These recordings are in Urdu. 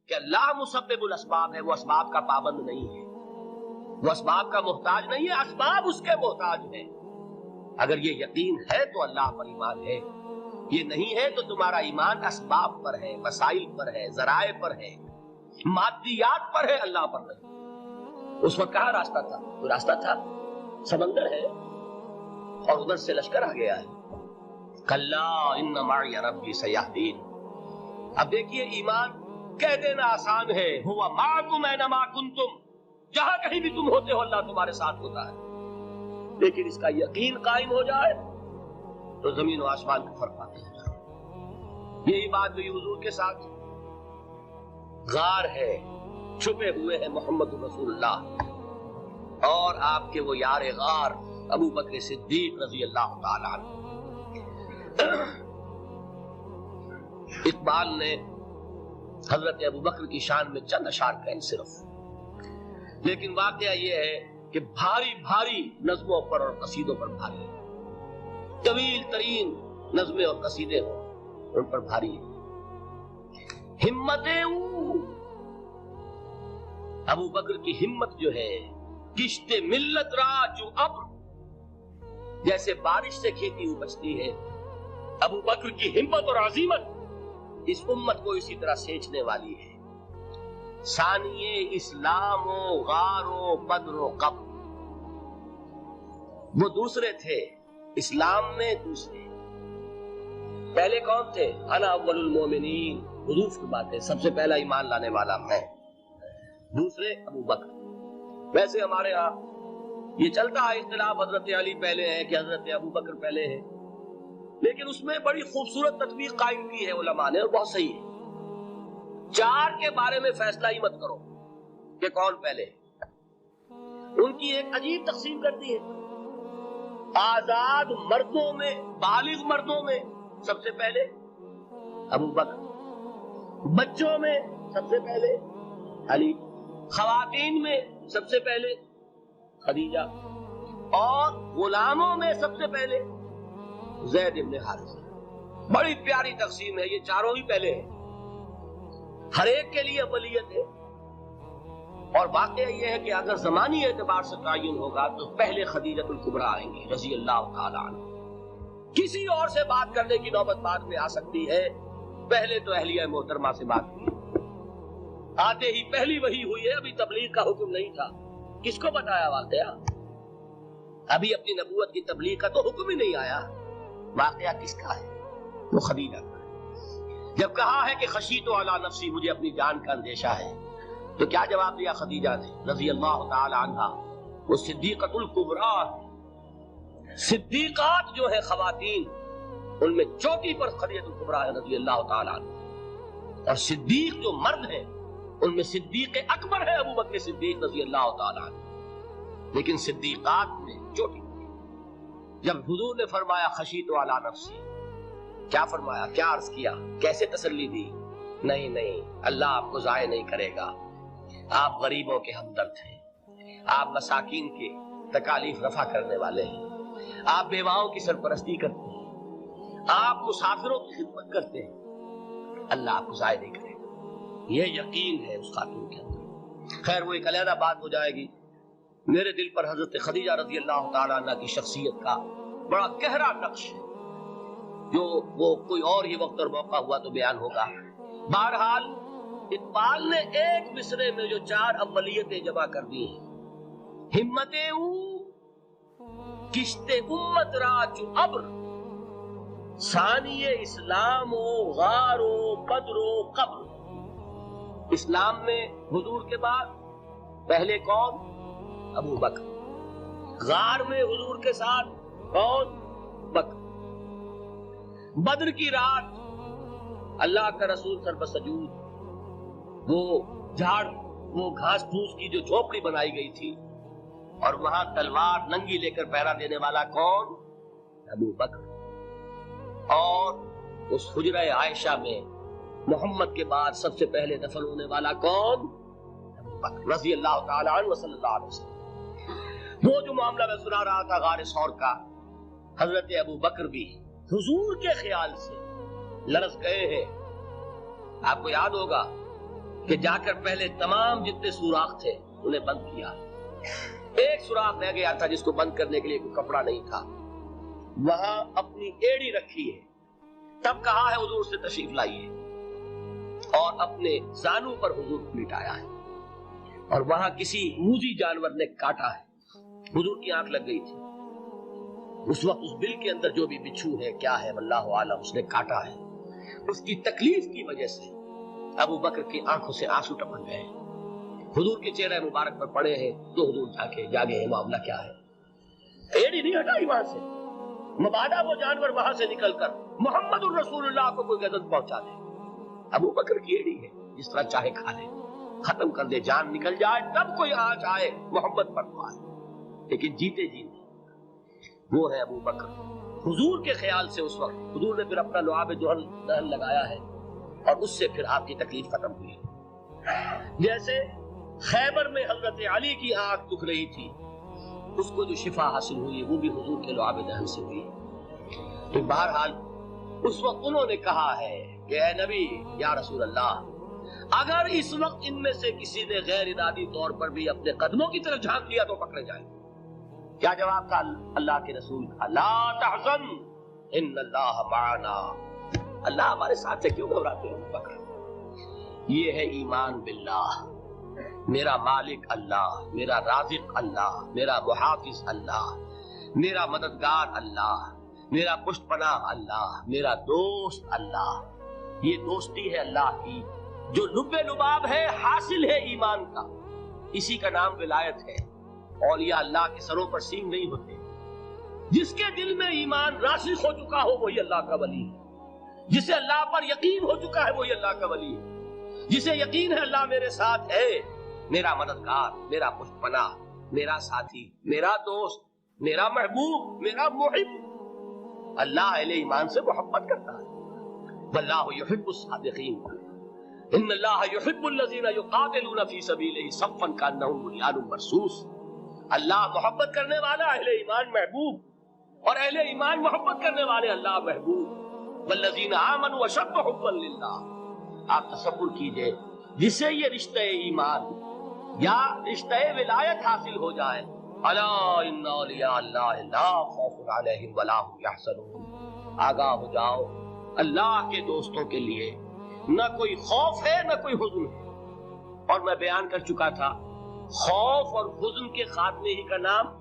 کہ اللہ مسبب الاسباب ہے، وہ اسباب کا پابند نہیں ہے، وہ اسباب کا محتاج نہیں ہے، اسباب اس کے محتاج ہیں۔ اگر یہ یقین ہے تو اللہ پر ایمان ہے، یہ نہیں ہے تو تمہارا ایمان اسباب پر ہے، وسائل پر ہے، ذرائع پر ہے، مادیات پر ہے، اللہ پر نہیں۔ اس وقت کہاں راستہ تھا؟ تو راستہ تھا سمندر ہے اور ادھر سے لشکر آ گیا ہے۔ کلا ان معی ربی سیہدین۔ اب دیکھیے ایمان کہہ دینا آسان ہے، ہوا معکم اینما کنتم، جہاں کہیں بھی تم ہوتے ہو اللہ تمہارے ساتھ ہوتا ہے، لیکن اس کا یقین قائم ہو جائے تو زمین و آسمان کا فرق آتا ہے۔ یہی بات ہوئی حضور کے ساتھ۔ غار ہے، چھپے ہوئے ہیں محمد رسول اللہ اور آپ کے وہ یار غار ابو بکر صدیق رضی اللہ تعالیٰ عنہ۔ اقبال نے حضرت ابو بکر کی شان میں چند اشعار کہیں صرف، لیکن واقعہ یہ ہے کہ بھاری بھاری نظموں پر اور قصیدوں پر بھاری ہے، طویل ترین نظمیں اور قصیدے ہوں ان پر بھاری ہے۔ ہمتیں ابو بکر کی ہمت جو ہے، کشت ملت را جو ابر، جیسے بارش سے کھیتی اپجتی ہے، ابو بکر کی ہمت اور عزیمت اس امت کو اسی طرح سینچنے والی ہے۔ ثانیے اسلام و غار و بدر و قبر، وہ دوسرے تھے اسلام میں، دوسرے پہلے کون تھے؟ انا اول المومنین، حضور کی بات ہے، سب سے پہلا ایمان لانے والا میں، دوسرے ابو بکر۔ ویسے ہمارے ہاں یہ چلتا ہے اختلاف، حضرت علی پہلے ہے کہ حضرت ابو بکر پہلے ہے، لیکن اس میں بڑی خوبصورت تطبیق قائم کی ہے علماء نے اور بہت صحیح ہے۔ چار کے بارے میں فیصلہ ہی مت کرو کہ کون پہلے ہے، ان کی ایک عجیب تقسیم کرتی ہے۔ آزاد مردوں میں، بالغ مردوں میں سب سے پہلے ابو بکر، بچوں میں سب سے پہلے علی، خواتین میں سب سے پہلے خدیجہ، اور غلاموں میں سب سے پہلے زید بن حارثہ۔ بڑی پیاری تقسیم ہے، یہ چاروں ہی پہلے ہیں، ہر ایک کے لیے اولیت ہے۔ اور واقعہ یہ ہے کہ اگر زمانی اعتبار سے تعین ہوگا تو پہلے خدیجہ الکبریٰ آئیں گی رضی اللہ تعالیٰ عنہ، کسی اور سے بات کرنے کی نوبت بعد میں آ سکتی ہے، پہلے تو اہلیہ محترمہ سے بات ہوئی، آتے ہی پہلی وحی ہوئی ہے، ابھی تبلیغ کا حکم نہیں تھا، کس کو بتایا واقعہ؟ ابھی اپنی نبوت کی تبلیغ کا تو حکم ہی نہیں آیا، واقعہ کس کا ہے؟ وہ خدیجہ کا ہے۔ جب کہا ہے کہ خشیت علی نفسی، مجھے اپنی جان کا اندیشہ ہے، تو کیا جواب دیا خدیجہ نے رضی اللہ تعالی عنہا؟ وہ صدیقۃ الکبریٰ، صدیقات جو ہے خواتین ان میں چوٹی پر خدیجہ الکبریٰ ہے رضی اللہ تعالی عنہ، اور صدیق جو مرد ہیں ان میں صدیق اکبر ہے ابو بکر صدیق رضی اللہ تعالی عنہ، لیکن صدیقات میں چوٹی پر۔ جب حضور نے فرمایا خشیت علی نفسی، کیا فرمایا، کیا عرض کیا، کیسے تسلی دی؟ نہیں، اللہ آپ کو ضائع نہیں کرے گا، آپ غریبوں کے ہمدرد ہیں، آپ مساکین کے تکالیف رفع کرنے والے ہیں، آپ بیواؤں کی سرپرستی کرتے ہیں، آپ مسافروں کی خدمت کرتے ہیں، اللہ آپ کو ضائع نہیں کرے گا، یہ یقین ہے اس خاتون کے اندر۔ خیر وہ ایک علیحدہ بات ہو جائے گی۔ میرے دل پر حضرت خدیجہ رضی اللہ تعالیٰ عنہ کی شخصیت کا بڑا گہرا نقش ہے، جو وہ کوئی اور ہی وقت اور موقع ہوا تو بیان ہوگا۔ بہرحال اقبال نے ایک مصرے میں جو چار اولیتیں جمع کر دی ہیں، ہمتیں کشت امت را جو ابر، ثانی اسلام و غار و بدر و قبر۔ اسلام میں حضور کے بعد پہلے کون؟ ابو بکر۔ غار میں حضور کے ساتھ کون؟ بکر۔ بدر کی رات اللہ کا رسول سر بسجود، وہ جھاڑ، وہ گھاس پھوس کی جو جھوپڑی بنائی گئی تھی، اور وہاں تلوار ننگی لے کر پہرا دینے والا کون؟ ابو بکر۔ اور اس حجرہ عائشہ میں محمد کے بعد سب سے پہلے دفن ہونے والا کون؟ ابو بکر رضی اللہ تعالی عنہ وصلی اللہ علیہ وسلم۔ وہ جو معاملہ میں سنا رہا تھا غار ثور کا، حضرت ابو بکر بھی حضور کے خیال سے لرز گئے ہیں۔ آپ کو یاد ہوگا کہ جا کر پہلے تمام جتنے سوراخ تھے انہیں بند کیا. ایک سوراخ رہ گیا تھا جس کو بند کرنے کے لیے کوئی کپڑا نہیں تھا. وہاں اپنی ایڑی رکھی ہے. تب کہا ہے حضور سے تشریف لائیے, اور اپنے زانو پر حضور کو لٹایا ہے. اور وہاں کسی موذی جانور نے کاٹا ہے. حضور کی آنکھ لگ گئی تھی. اس وقت اس بل کے اندر جو بھی بچھو ہے کیا ہے واللہ عالم, اس نے کاٹا ہے. اس کی تکلیف کی وجہ سے ابو بکر کی آنکھوں سے آنسو ٹپک گئے. حضور کے چہرے مبارک پر پڑے ہیں تو حضور جاگے ہیں, معاملہ کیا ہے. ایڑی نہیں ہٹائی وہاں سے, مبادا وہ جانور وہاں سے نکل کر محمد الرسول اللہ کو کوئی غضب پہنچا دے. ابو بکر کی ایڑی ہے, جس طرح چاہے کھا لے, ختم کر دے, جان نکل جائے تب کوئی آنچ آئے محمد پر آئے, لیکن جیتے جی وہ ہے ابو بکر. حضور کے خیال سے اس وقت حضور نے پھر اپنا لعاب دہن لگایا ہے, اور اس سے پھر آپ کی تکلیف ختم ہوئی. جیسے خیبر میں حضرت علی کی آنکھ دکھ رہی تھی, اس کو جو شفا حاصل ہوئی وہ بھی حضور کے لعاب دہن سے ہوئی. تو بہرحال اس وقت انہوں نے کہا ہے کہ اے نبی یا رسول اللہ, اگر اس وقت ان میں سے کسی نے غیر ارادی طور پر بھی اپنے قدموں کی طرف جھانک لیا تو پکڑے جائیں. کیا جواب تھا اللہ کے رسول کا؟ لا تحزن ان اللہ معنا. اللہ ہمارے ساتھ ہے, کیوں گھبراتے ہو بکر. یہ ہے ایمان باللہ, میرا مالک اللہ, میرا رازق اللہ, میرا محافظ اللہ, میرا مددگار اللہ, میرا پشت پناہ اللہ, میرا دوست اللہ. یہ دوستی ہے اللہ کی جو لب لباب ہے, حاصل ہے ایمان کا. اسی کا نام ولایت ہے. اولیاء اللہ کے سروں پر سینگ نہیں ہوتے. جس کے دل میں ایمان راسخ ہو چکا ہو وہی اللہ کا ولی ہے. جسے اللہ پر یقین ہو چکا ہے وہی اللہ کا ولی ہے. جسے یقین ہے اللہ میرے ساتھ ہے, میرا مددگار, میرا پشت پناہ, میرا ساتھی, میرا دوست, میرا محبوب, میرا محب. اللہ اہل ایمان سے محبت کرتا ہے. واللہ یحب الصادقین. ان اللہ یحب الذین یقاتلون فی سبیلہ صفا کانہم بنیان مرصوص. اللہ محبت کرنے والا, اہل ایمان محبوب, اور اہل ایمان محبت کرنے والے اللہ محبوب. والذین آمنوا اشد حبا للہ. آپ تصور کیجئے جسے یہ رشتہ ایمان یا رشتہ ولایت حاصل ہو جائے, الا ان اولیاء اللہ لا خوف علیہم ولا هم یحزنون. آگاہ ہو جاؤ, اللہ کے دوستوں کے لیے نہ کوئی خوف ہے نہ کوئی حزن ہے. اور میں بیان کر چکا تھا, خوف اور حزن کے خاتمے ہی کا نام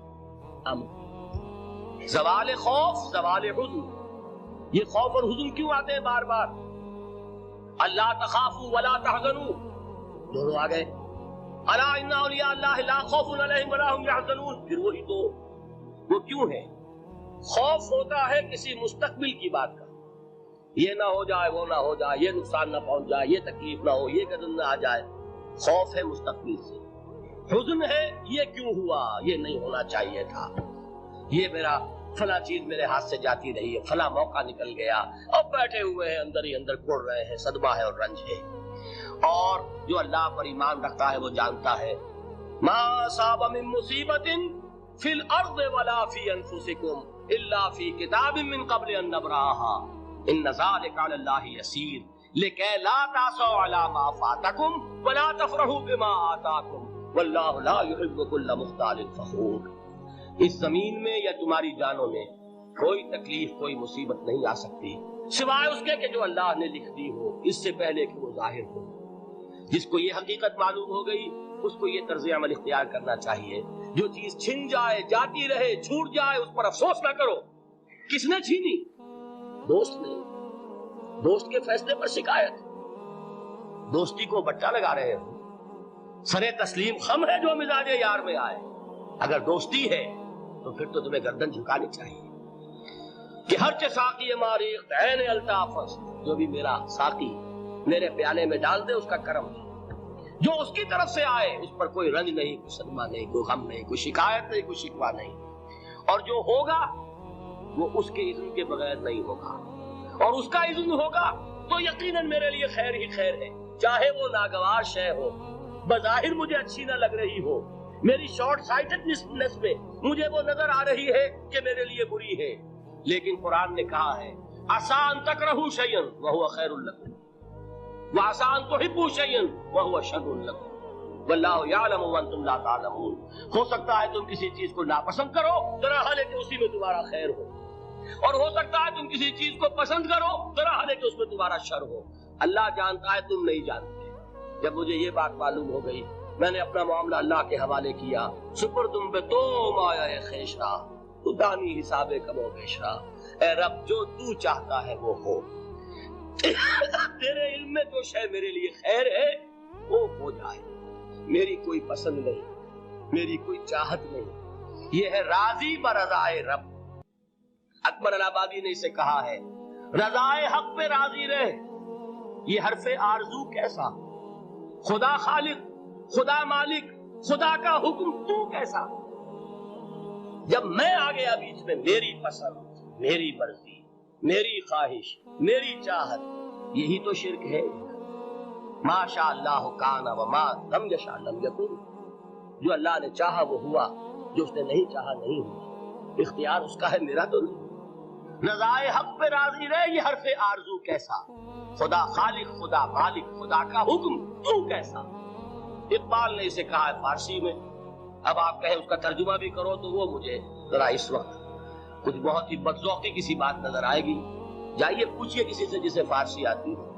امن. زوال خوف, زوال حزن. یہ خوف اور حزن کیوں آتے ہیں بار بار؟ اللہ تخافوا ولا تحزنوا, دونوں آ گئے. الا ان اولیاء اللہ لا خوف علیہم ولا هم یحزنون. پھر وہی تو, وہ کیوں ہے؟ خوف ہوتا ہے کسی مستقبل کی بات کا, یہ نہ ہو جائے, وہ نہ ہو جائے, یہ نقصان نہ پہنچ جائے, یہ تکلیف نہ ہو, یہ قدم نہ آ جائے. خوف ہے مستقبل سے. حزن ہے یہ کیوں ہوا, یہ نہیں ہونا چاہیے تھا, یہ میرا فلاں چیز میرے ہاتھ سے جاتی رہی ہے, فلاں موقع نکل گیا, اب بیٹھے ہوئے ہیں اندر ہی اندر کوڑ رہے ہیں, صدمہ ہے اور رنج ہے. اور جو اللہ پر ایمان رکھتا ہے وہ جانتا ہے ما اصاب من مصیبت فی الارض ولا فی انفسکم الا فی کتاب من قبل ان نبرأها ان ذلک علی اللہ یسیر لکی لا تعصوا علی ما فاتکم ولا تفرحوا بما آتاکم واللہ لا یحب کل مختال فخور. اس زمین میں یا تمہاری جانوں میں کوئی تکلیف, کوئی مصیبت نہیں آ سکتی سوائے اس کے کہ جو اللہ نے لکھ دی ہو, اس سے پہلے کہ وہ ظاہر ہو. جس کو یہ حقیقت معلوم ہو گئی اس کو یہ طرز عمل اختیار کرنا چاہیے. جو چیز چھن جائے, جاتی رہے, چھوٹ جائے, اس پر افسوس نہ کرو. کس نے چھینی؟ دوست نے. دوست کے فیصلے پر شکایت. دوستی کو بٹا لگا رہے ہو. سرے تسلیم خم ہے جو مزاج یار میں آئے. اگر دوستی ہے تو پھر تو تمہیں گردن جھکانی چاہیے کہ ہر چے ساقی ماریخ عین الطاف, جو بھی میرا ساقی میرے پیالے میں ڈال دے اس کا کرم ہے. جو اس کی طرف سے آئے اس پر کوئی رنج نہیں, کوئی صدمہ نہیں, کوئی غم نہیں, کوئی شکایت نہیں, کوئی شکوہ نہیں. اور جو ہوگا وہ اس کے اذن کے بغیر نہیں ہوگا, اور اس کا اذن ہوگا تو یقیناً میرے لیے خیر ہی خیر ہے. چاہے وہ ناگوار شے ہو, بظاہر مجھے اچھی نہ لگ رہی ہو, میری شارٹ سائٹڈنس میں مجھے وہ نظر آ رہی ہے کہ میرے لیے بری ہے, لیکن قرآن نے کہا ہے عسیٰ ان تکرہوا شیئا وہو خیر لکم. وَعَسَىٰ أَن تُحِبُّوا شَيْئًا وَهُوَ شَرٌّ لَكُمْ وَاللَّهُ يَعْلَمُ وَأَنتُمْ لَا تَعْلَمُونَ۔ ہو سکتا ہے تم کسی چیز کو ناپسند کرو ذرا حال ہے کہ اسی میں تمہارا خیر ہو، اور ہو سکتا ہے تم کسی چیز کو پسند کرو ذرا حال ہے کہ اس میں تمہارا شر ہو۔ اللہ جانتا ہے، تم نہیں جانتے۔ جب مجھے یہ بات معلوم ہو گئی، میں نے اپنا معاملہ اللہ کے حوالے کیا۔ سپردم بے تو مایا خیشرا، تو دانی حساب کم و بیشرا، اے رب جو تو چاہتا ہے وہ ہو، تیرے علم میں جو شے میرے لیے خیر ہے وہ ہو جائے، میری کوئی پسند نہیں، میری کوئی چاہت نہیں، یہ ہے راضی برضائے رب۔ اکبر الہٰبادی نے اسے کہا ہے رضائے حق پہ راضی رہ، یہ حرف آرزو کیسا، خدا خالق، خدا مالک، خدا کا حکم تو کیسا۔ جب میں آ گیا بیچ میں، میری پسند، میری مرضی، میری خواہش، میری چاہت، یہی تو شرک ہے۔ ما شاء اللہ کان وما لم یشاء لم یکن، جو اللہ نے چاہا وہ ہوا، جو اس نے نہیں چاہا نہیں ہوا، اختیار اس کا ہے، میرا تو نہیں۔ رضائے حق پہ راضی رہے، یہ حرف آرزو کیسا، خدا خالق، خدا مالک، خدا کا حکم تو کیسا۔ اقبال نے اسے کہا ہے فارسی میں، اب آپ کہیں اس کا ترجمہ بھی کرو تو وہ مجھے ذرا اس وقت کچھ بہت ہی بدذوقی کسی بات نظر آئے گی۔ جائیے پوچھئے کسی سے جسے فارسی آتی ہو۔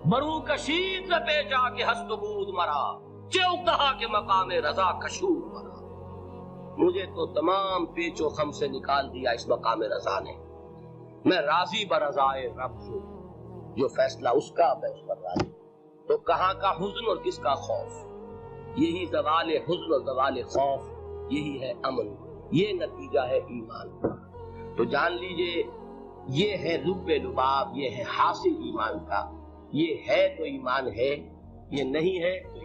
برو کشید پہ جا کے ہست بود مرا، چوک دہا کے مقام رضا کشور مرا۔ مجھے تو تمام پیچ و خم سے نکال دیا اس مقام رضا نے، میں راضی برضائے رب ہوں، جو فیصلہ اس کا میں اس پر راضی۔ تو کہاں کا حزن اور کس کا خوف، یہی زوال حزن اور زوال خوف، یہی ہے امن، یہ نتیجہ ہے ایمان کا۔ تو جان لیجئے یہ ہے لب لباب، یہ ہے حاصل ایمان کا، یہ ہے تو ایمان ہے، یہ نہیں ہے تو